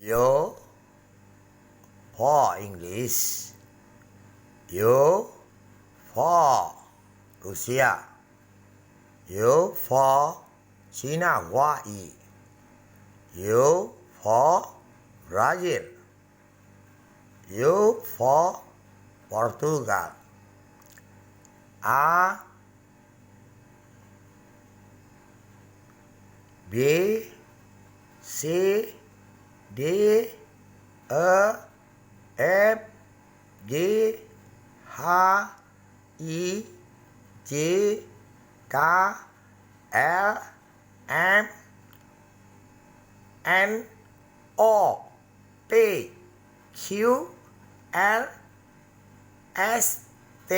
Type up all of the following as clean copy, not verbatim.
U for English. U for Rusia. U for China, Hawaii. U for Brazil. U for Portugal. A, B, C, D, E, F, G, H, I, J, K, L, M, N, O, P, Q, R, S, T,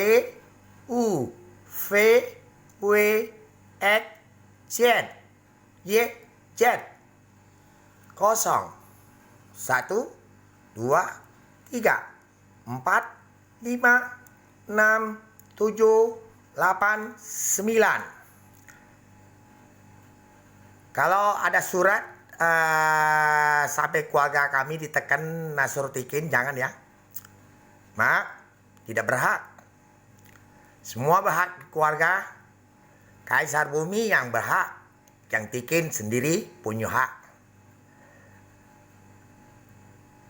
U, V, W, X, Z, Y, Z. 0, 1, 2, 3, 4, 5, 6, 7, 8, 9. Kalau ada surat sampai keluarga kami ditekan Nasrutikin, jangan ya. Mak, tidak berhak. Semua berhak keluarga. Kaisar bumi yang berhak. Yang Tikin sendiri punya hak.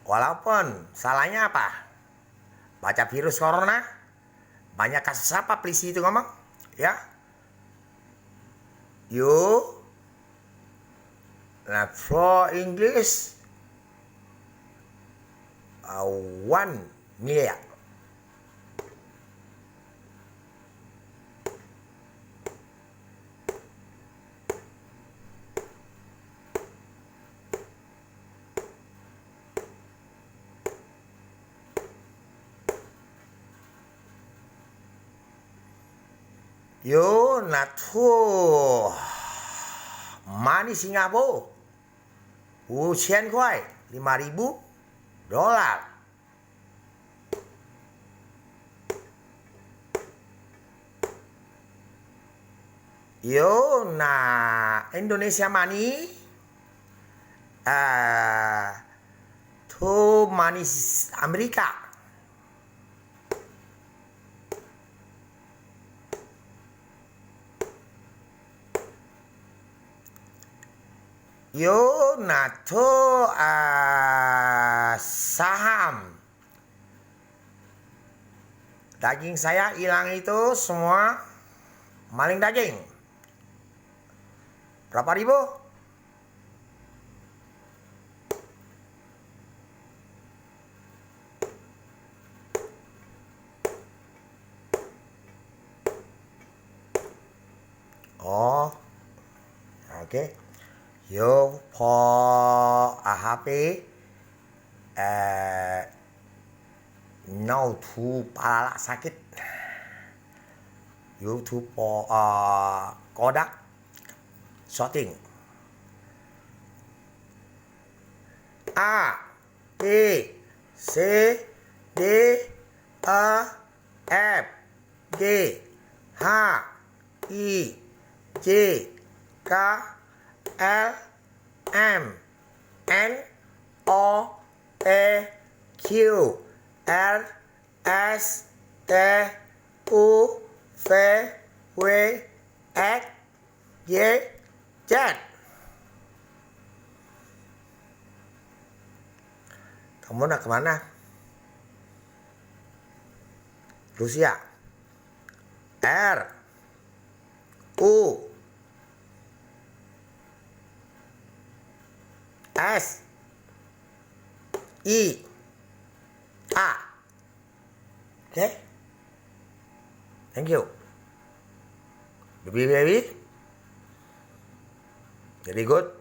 Walaupun salahnya apa? Baca virus corona. Banyak kasus apa polisi itu ngomong? Ya. You. Nah, for English. 1 million. Yo natu money Singapura 5,000 块 $5,000. Yo na Indonesia money to money Amerika. Yo nato saham. Daging saya hilang itu semua maling daging. Berapa ribu? Oh, oke. Yo for HP no to pala sakit. Yo to for Kodak shooting. A, B, C, D, E, F, G, H, I, J, K, L, M, N, O, P, Q, R, S, T, U, V, W, X, Y, Z. Kamu nak kemana? Rusia. R, U, S, I, A. Okay? Thank you. Baby. Very good.